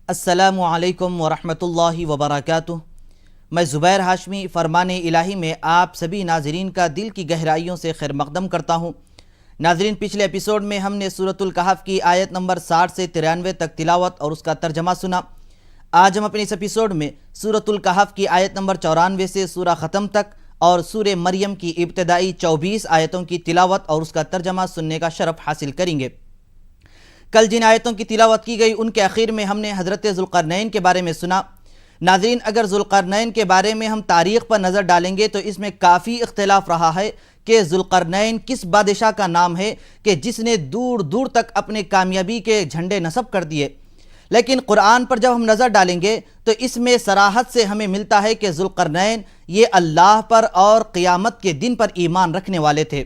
السلام علیکم ورحمۃ اللہ وبرکاتہ۔ میں زبیر ہاشمی فرمان الہی میں آپ سبھی ناظرین کا دل کی گہرائیوں سے خیر مقدم کرتا ہوں۔ ناظرین، پچھلے ایپیسوڈ میں ہم نے سورۃ الکہف کی آیت نمبر 60 سے 93 تک تلاوت اور اس کا ترجمہ سنا۔ آج ہم اپنے اس ایپیسوڈ میں سورۃ الکہف کی آیت نمبر 94 سے سورہ ختم تک اور سورہ مریم کی ابتدائی 24 آیتوں کی تلاوت اور اس کا ترجمہ سننے کا شرف حاصل کریں گے۔ کل جن آیتوں کی تلاوت کی گئی ان کے اخیر میں ہم نے حضرت ذوالقرنین کے بارے میں سنا۔ ناظرین، اگر ذوالقرنین کے بارے میں ہم تاریخ پر نظر ڈالیں گے تو اس میں کافی اختلاف رہا ہے کہ ذوالقرنین کس بادشاہ کا نام ہے کہ جس نے دور دور تک اپنے کامیابی کے جھنڈے نصب کر دیے، لیکن قرآن پر جب ہم نظر ڈالیں گے تو اس میں صراحت سے ہمیں ملتا ہے کہ ذوالقرنین یہ اللہ پر اور قیامت کے دن پر ایمان رکھنے والے تھے۔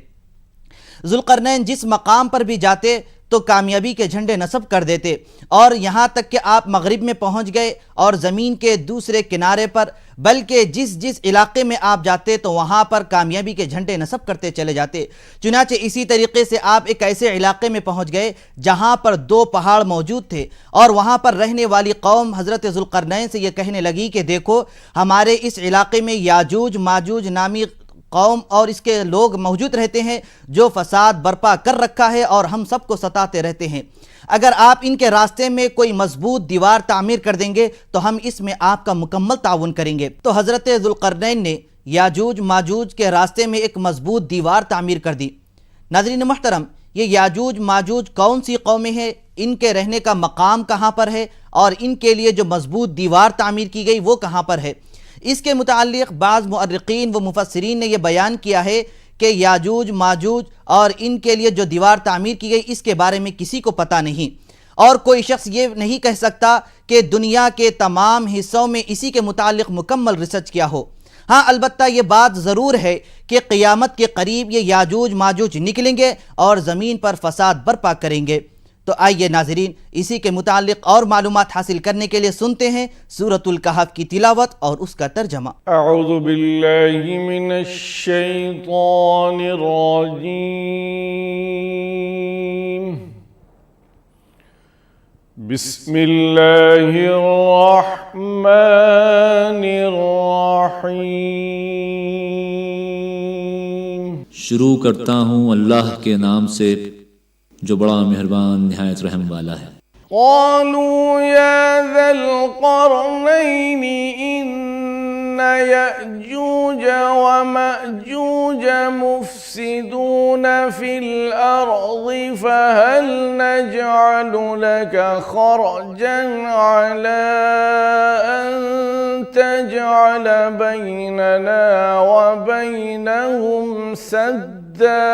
ذوالقرنین جس مقام پر بھی جاتے تو کامیابی کے جھنڈے نصب کر دیتے، اور یہاں تک کہ آپ مغرب میں پہنچ گئے اور زمین کے دوسرے کنارے پر، بلکہ جس علاقے میں آپ جاتے تو وہاں پر کامیابی کے جھنڈے نصب کرتے چلے جاتے۔ چنانچہ اسی طریقے سے آپ ایک ایسے علاقے میں پہنچ گئے جہاں پر 2 پہاڑ موجود تھے، اور وہاں پر رہنے والی قوم حضرت ذوالقرنین سے یہ کہنے لگی کہ دیکھو، ہمارے اس علاقے میں یاجوج ماجوج نامی قوم اور اس کے لوگ موجود رہتے ہیں جو فساد برپا کر رکھا ہے اور ہم سب کو ستاتے رہتے ہیں۔ اگر آپ ان کے راستے میں کوئی مضبوط دیوار تعمیر کر دیں گے تو ہم اس میں آپ کا مکمل تعاون کریں گے۔ تو حضرت ذوالقرنین نے یاجوج ماجوج کے راستے میں ایک مضبوط دیوار تعمیر کر دی۔ ناظرین محترم، یہ یاجوج ماجوج کون سی قومیں ہیں، ان کے رہنے کا مقام کہاں پر ہے، اور ان کے لیے جو مضبوط دیوار تعمیر کی گئی وہ کہاں پر ہے؟ اس کے متعلق بعض مؤرخین و مفسرین نے یہ بیان کیا ہے کہ یاجوج ماجوج اور ان کے لیے جو دیوار تعمیر کی گئی اس کے بارے میں کسی کو پتہ نہیں، اور کوئی شخص یہ نہیں کہہ سکتا کہ دنیا کے تمام حصوں میں اسی کے متعلق مکمل ریسرچ کیا ہو۔ ہاں، البتہ یہ بات ضرور ہے کہ قیامت کے قریب یہ یاجوج ماجوج نکلیں گے اور زمین پر فساد برپا کریں گے۔ تو آئیے ناظرین، اسی کے متعلق اور معلومات حاصل کرنے کے لیے سنتے ہیں سورۃ الکہف کی تلاوت اور اس کا ترجمہ۔ اعوذ باللہ من الشیطان الرجیم، بسم اللہ الرحمن الرحیم۔ شروع کرتا ہوں اللہ کے نام سے جو بڑا مہربان نہایت رحم والا ہے۔ قالوا يا ذا القرنين إن يأجوج ومأجوج مفسدون في الأرض فهل نجعل لك خرجا على أن تجعل بيننا وبينهم سدا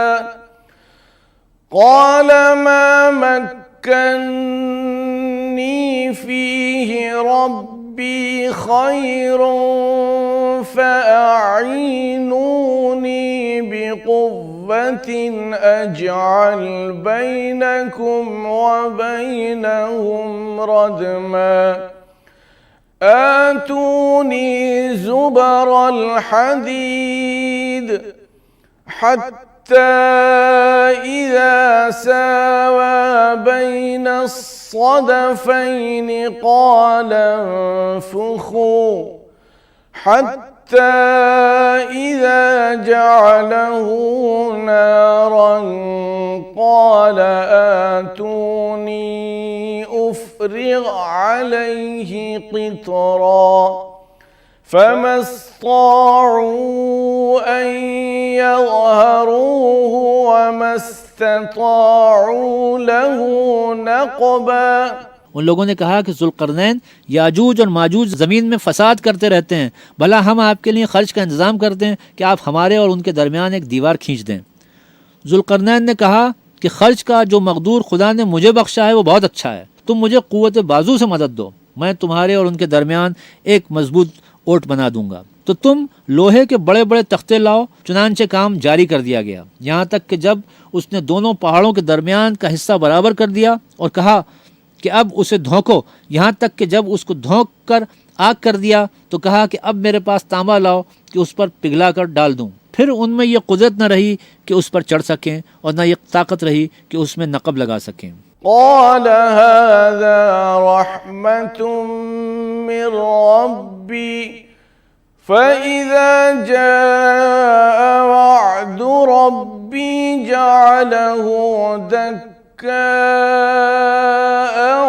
قال ما مكنني فيه ربي خير فأعينوني بقوة أجعل بينكم وبينهم ردما آتوني زبر الحديد حتى إذا ساوى بين الصدفين قال انفخوا حتى إذا جعله نارا قال آتوني أفرغ عليه قطرا فما استطاعوا أن يظهروه وما استطاعوا له نقبا۔ ان لوگوں نے کہا کہ ذوالقرنین یاجوج اور ماجوج زمین میں فساد کرتے رہتے ہیں، بھلا ہم آپ کے لیے خرچ کا انتظام کرتے ہیں کہ آپ ہمارے اور ان کے درمیان ایک دیوار کھینچ دیں۔ ذوالقرنین نے کہا کہ خرچ کا جو مقدور خدا نے مجھے بخشا ہے وہ بہت اچھا ہے، تم مجھے قوت بازو سے مدد دو، میں تمہارے اور ان کے درمیان ایک مضبوط اوٹ بنا دوں گا۔ تو تم لوہے کے بڑے بڑے تختے لاؤ۔ چنانچہ کام جاری کر دیا گیا، یہاں تک کہ جب اس نے دونوں پہاڑوں کے درمیان کا حصہ برابر کر دیا اور کہا کہ اب اسے دھونکو، یہاں تک کہ جب اس کو دھونک کر آگ کر دیا تو کہا کہ اب میرے پاس تانبا لاؤ کہ اس پر پگھلا کر ڈال دوں۔ پھر ان میں یہ قدرت نہ رہی کہ اس پر چڑھ سکیں اور نہ یہ طاقت رہی کہ اس میں نقب لگا سکیں۔ قال هذا رحمة من ربي فإذا جاء وعد ربي جعله دكاء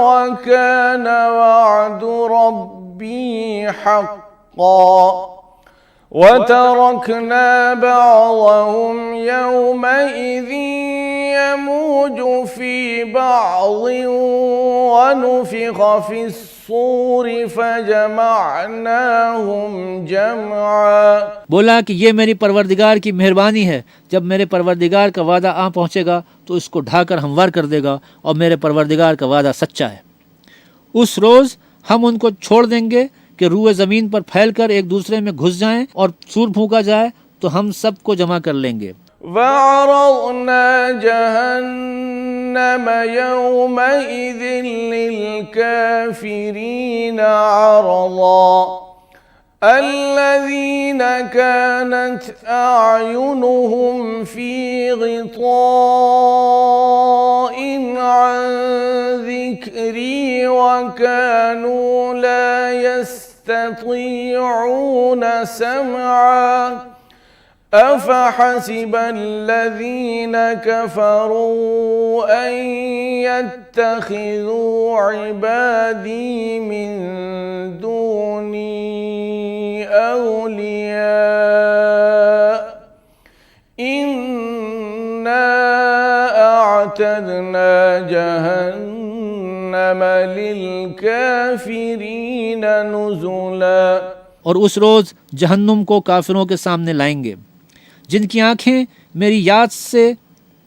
وكان وعد ربي حقا وتركنا بعضهم يومئذ يموج في بعض ونفخ في الصور فجمعناهم جمعا. بولا کہ یہ میری پروردگار کی مہربانی ہے، جب میرے پروردگار کا وعدہ آ پہنچے گا تو اس کو ڈھا کر ہموار کر دے گا، اور میرے پروردگار کا وعدہ سچا ہے. اس روز ہم ان کو چھوڑ دیں گے کہ روئے زمین پر پھیل کر ایک دوسرے میں گھس جائیں اور سور پھونکا جائے تو ہم سب کو جمع کر لیں گے. وعرضنا جهنم يومئذ للكافرين عرضا الذين كانت أعينهم في غطاء عن ذكري وكانوا لا يستطيعون سمعا أفحسب الذين كفروا أن يتخذوا عبادي من دوني أولياء إنا أعتدنا جهنم للكافرين نزلا. اور اس روز جہنم کو کافروں کے سامنے لائیں گے جن کی آنکھیں میری یاد سے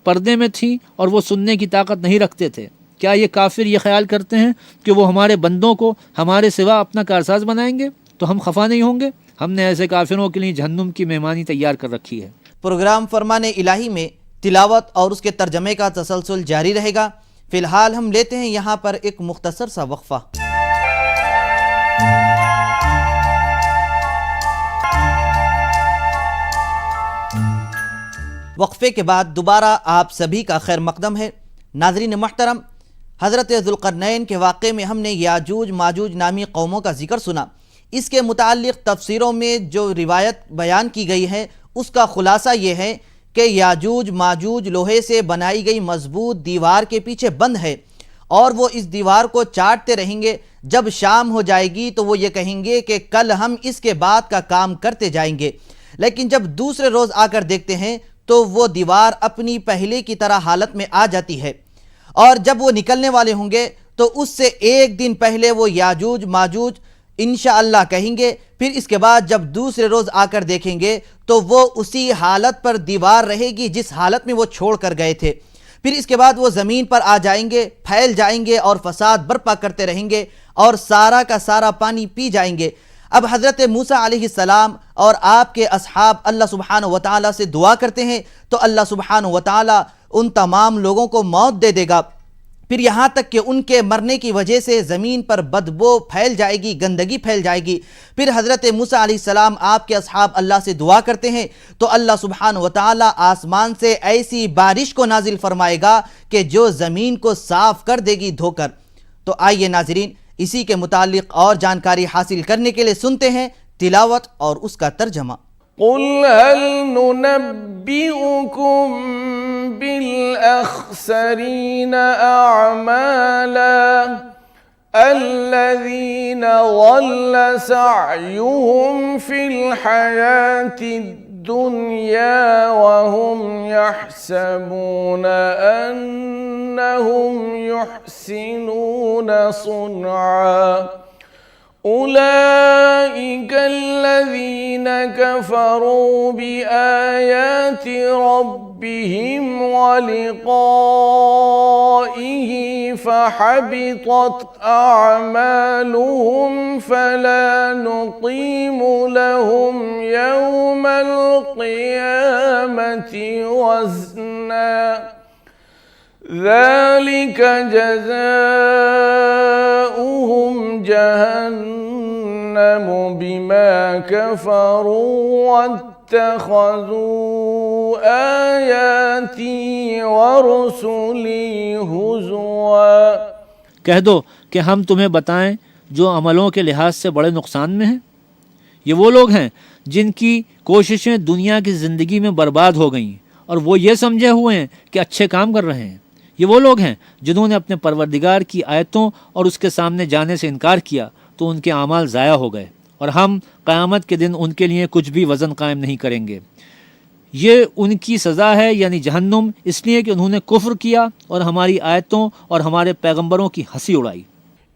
پردے میں تھیں اور وہ سننے کی طاقت نہیں رکھتے تھے. کیا یہ کافر یہ خیال کرتے ہیں کہ وہ ہمارے بندوں کو ہمارے سوا اپنا کارساز بنائیں گے تو ہم خفا نہیں ہوں گے؟ ہم نے ایسے کافروں کے لیے جہنم کی مہمانی تیار کر رکھی ہے. پروگرام فرمان الہی میں تلاوت اور اس کے ترجمے کا تسلسل جاری رہے گا. فی الحال ہم لیتے ہیں یہاں پر ایک مختصر سا وقفہ. وقفے کے بعد دوبارہ آپ سبھی کا خیر مقدم ہے. ناظرین محترم، حضرت ذوالقرنین کے واقعے میں ہم نے یاجوج ماجوج نامی قوموں کا ذکر سنا. اس کے متعلق تفسیروں میں جو روایت بیان کی گئی ہے اس کا خلاصہ یہ ہے کہ یاجوج ماجوج لوہے سے بنائی گئی مضبوط دیوار کے پیچھے بند ہے اور وہ اس دیوار کو چاٹتے رہیں گے. جب شام ہو جائے گی تو وہ یہ کہیں گے کہ کل ہم اس کے بعد کا کام کرتے جائیں گے، لیکن جب دوسرے روز آ کر دیکھتے ہیں تو وہ دیوار اپنی پہلے کی طرح حالت میں آ جاتی ہے، اور جب وہ نکلنے والے ہوں گے تو اس سے ایک دن پہلے وہ یاجوج ماجوج انشاءاللہ کہیں گے. پھر اس کے بعد جب دوسرے روز آ کر دیکھیں گے تو وہ اسی حالت پر دیوار رہے گی جس حالت میں وہ چھوڑ کر گئے تھے. پھر اس کے بعد وہ زمین پر آ جائیں گے، پھیل جائیں گے اور فساد برپا کرتے رہیں گے اور سارا کا سارا پانی پی جائیں گے. اب حضرت موسیٰ علیہ السلام اور آپ کے اصحاب اللہ سبحانہ وتعالی سے دعا کرتے ہیں تو اللہ سبحانہ وتعالی ان تمام لوگوں کو موت دے دے گا. پھر یہاں تک کہ ان کے مرنے کی وجہ سے زمین پر بدبو پھیل جائے گی، گندگی پھیل جائے گی. پھر حضرت موسیٰ علیہ السلام آپ کے اصحاب اللہ سے دعا کرتے ہیں تو اللہ سبحانہ وتعالی آسمان سے ایسی بارش کو نازل فرمائے گا کہ جو زمین کو صاف کر دے گی دھو کر. تو آئیے ناظرین اسی کے متعلق اور جانکاری حاصل کرنے کے لیے سنتے ہیں تلاوت اور اس کا ترجمہ. قل هل ننبئكم بالأخسرين أعمالا الذين ضل سعيهم في الحياة الدنيا وهم يحسبون أنهم يحسنون صنعا أولئك الذين كفروا بآيات ربهم ولقائه فحبطت أعمالهم فلا نقيم لهم يوم القيامة وزنا ذلك جزاؤهم جهنم بما كفروا اتخذوا آیاتی ورسلی ہزوا۔ کہہ دو کہ ہم تمہیں بتائیں جو عملوں کے لحاظ سے بڑے نقصان میں ہیں؟ یہ وہ لوگ ہیں جن کی کوششیں دنیا کی زندگی میں برباد ہو گئیں اور وہ یہ سمجھے ہوئے ہیں کہ اچھے کام کر رہے ہیں۔ یہ وہ لوگ ہیں جنہوں نے اپنے پروردگار کی آیتوں اور اس کے سامنے جانے سے انکار کیا تو ان کے اعمال ضائع ہو گئے، اور ہم قیامت کے دن ان کے لیے کچھ بھی وزن قائم نہیں کریں گے۔ یہ ان کی سزا ہے، یعنی جہنم، اس لیے کہ انہوں نے کفر کیا اور ہماری آیتوں اور ہمارے پیغمبروں کی ہنسی اڑائی۔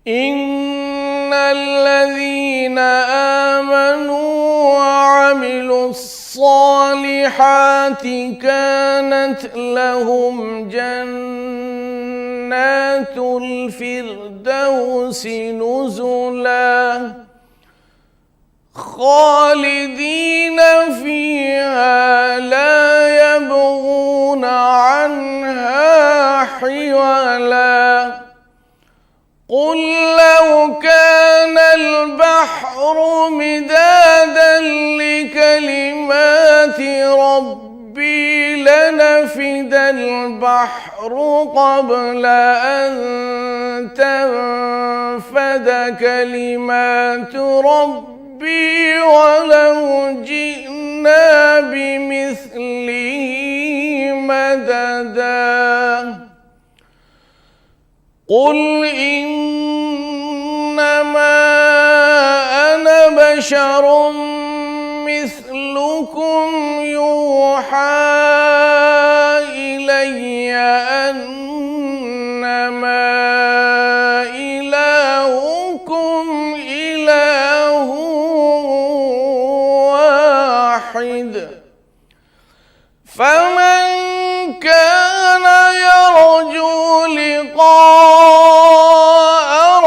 ان الذين آمنوا وعملوا الصالحات كانت لهم جنات الفردوس نزلا خالدين فيها لا يبغون عنها حولا قل لو كان البحر مدادا لكلمات ربي لنفد البحر قبل أن تنفد كلمات ربي ولو جئنا بمثله مددا قل إنما أنا بشر مثلكم يوحى إلي أنما إلهكم إله واحد فمن كان يرجو لقاء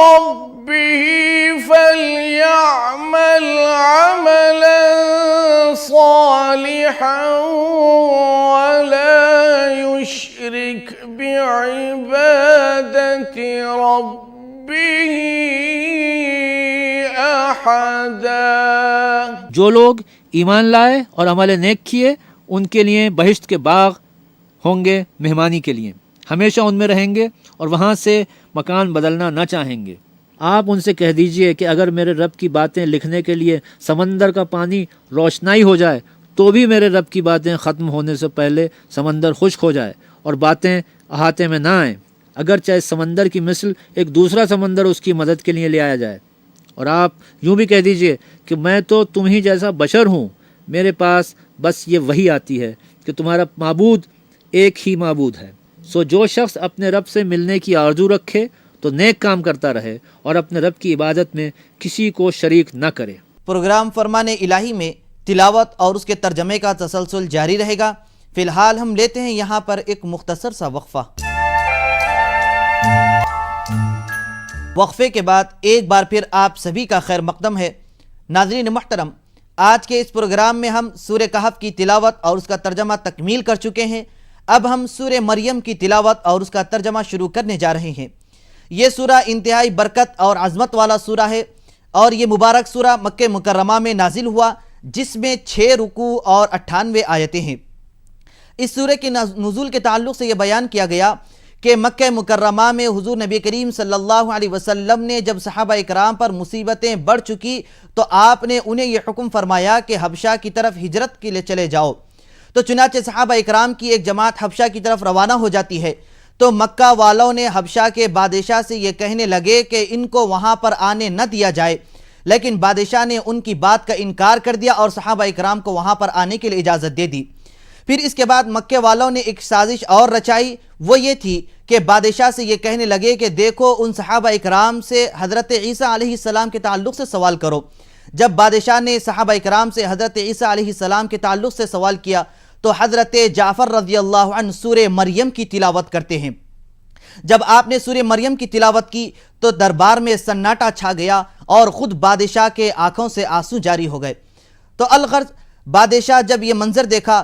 ربه فليعمل عملا صالحا ولا يشرك بعبادة ربه أحدا۔ جو لوگ ایمان لائے اور عمل نیک کیے ان کے لیے بہشت کے باغ ہوں گے مہمانی کے لیے، ہمیشہ ان میں رہیں گے اور وہاں سے مکان بدلنا نہ چاہیں گے۔ آپ ان سے کہہ دیجئے کہ اگر میرے رب کی باتیں لکھنے کے لیے سمندر کا پانی روشنائی ہو جائے تو بھی میرے رب کی باتیں ختم ہونے سے پہلے سمندر خشک ہو جائے اور باتیں احاطے میں نہ آئیں، اگرچہ اس سمندر کی مثل ایک دوسرا سمندر اس کی مدد کے لیے لے آیا جائے۔ اور آپ یوں بھی کہہ دیجئے کہ میں تو تم ہی جیسا بشر ہوں، میرے پاس بس یہ وحی آتی ہے کہ تمہارا معبود ایک ہی معبود ہے۔ سو جو شخص اپنے رب سے ملنے کی آرزو رکھے تو نیک کام کرتا رہے اور اپنے رب کی عبادت میں کسی کو شریک نہ کرے۔ پروگرام فرمان الہی میں تلاوت اور اس کے ترجمے کا تسلسل جاری رہے گا۔ فی الحال ہم لیتے ہیں یہاں پر ایک مختصر سا وقفہ۔ وقفے کے بعد ایک بار پھر آپ سبھی کا خیر مقدم ہے۔ ناظرین محترم، آج کے اس پروگرام میں ہم سورہ کہف کی تلاوت اور اس کا ترجمہ تکمیل کر چکے ہیں۔ اب ہم سورہ مریم کی تلاوت اور اس کا ترجمہ شروع کرنے جا رہے ہیں۔ یہ سورہ انتہائی برکت اور عظمت والا سورہ ہے اور یہ مبارک سورہ مکہ مکرمہ میں نازل ہوا، جس میں 6 رکوع اور 98 آیتیں ہیں۔ اس سورہ کے نزول کے تعلق سے یہ بیان کیا گیا کہ مکہ مکرمہ میں حضور نبی کریم صلی اللہ علیہ وسلم نے جب صحابہ اکرام پر مصیبتیں بڑھ چکی تو آپ نے انہیں یہ حکم فرمایا کہ حبشہ کی طرف ہجرت کے لیے چلے جاؤ۔ تو چنانچہ صحابہ اکرام کی ایک جماعت حبشہ کی طرف روانہ ہو جاتی ہے۔ تو مکہ والوں نے حبشہ کے بادشاہ سے یہ کہنے لگے کہ ان کو وہاں پر آنے نہ دیا جائے، لیکن بادشاہ نے ان کی بات کا انکار کر دیا اور صحابہ اکرام کو وہاں پر آنے کے لیے اجازت دے دی۔ پھر اس کے بعد مکہ والوں نے ایک سازش اور رچائی، وہ یہ تھی کہ بادشاہ سے یہ کہنے لگے کہ دیکھو ان صحابہ اکرام سے حضرت عیسیٰ علیہ السلام کے تعلق سے سوال کرو۔ جب بادشاہ نے صحابہ اکرام سے حضرت عیسیٰ علیہ السلام کے تعلق سے سوال کیا تو حضرت جعفر رضی اللہ عنہ سورہ مریم کی تلاوت کرتے ہیں۔ جب آپ نے سورہ مریم کی تلاوت کی تو دربار میں سناٹا چھا گیا اور خود بادشاہ کے آنکھوں سے آنسو جاری ہو گئے۔ تو الغرض بادشاہ جب یہ منظر دیکھا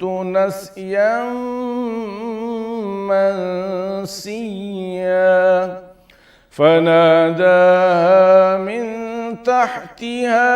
كنت نسيا منسيا فناداها من تحتها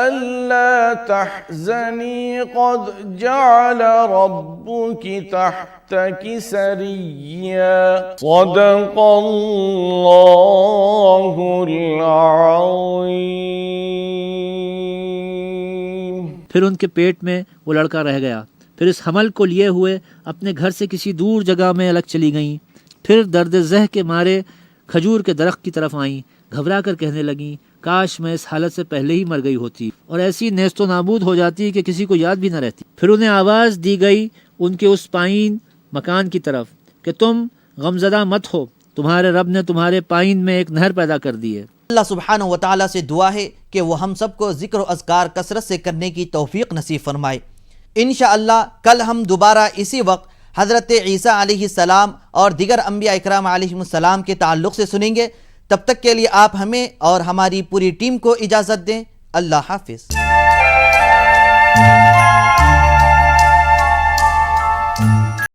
ألا تحزني قد جعل ربك تحتك سريا صدق الله العظيم۔ پھر ان کے پیٹ میں وہ لڑکا رہ گیا۔ پھر اس حمل کو لیے ہوئے اپنے گھر سے کسی دور جگہ میں الگ چلی گئیں۔ پھر درد زہ کے مارے کھجور کے درخت کی طرف آئیں، گھبرا کر کہنے لگیں کاش میں اس حالت سے پہلے ہی مر گئی ہوتی اور ایسی نیست و نابود ہو جاتی کہ کسی کو یاد بھی نہ رہتی۔ پھر انہیں آواز دی گئی ان کے اس پائن مکان کی طرف کہ تم غمزدہ مت ہو، تمہارے رب نے تمہارے پائن میں ایک نہر پیدا کر دی ہے۔ اللہ سبحانہ و تعالیٰ سے دعا ہے کہ وہ ہم سب کو ذکر و اذکار کثرت سے کرنے کی توفیق نصیب فرمائے۔ انشاءاللہ کل ہم دوبارہ اسی وقت حضرت عیسیٰ علیہ السلام اور دیگر انبیاء اکرام علیہم السلام کے تعلق سے سنیں گے۔ تب تک کے لیے آپ ہمیں اور ہماری پوری ٹیم کو اجازت دیں۔ اللہ حافظ۔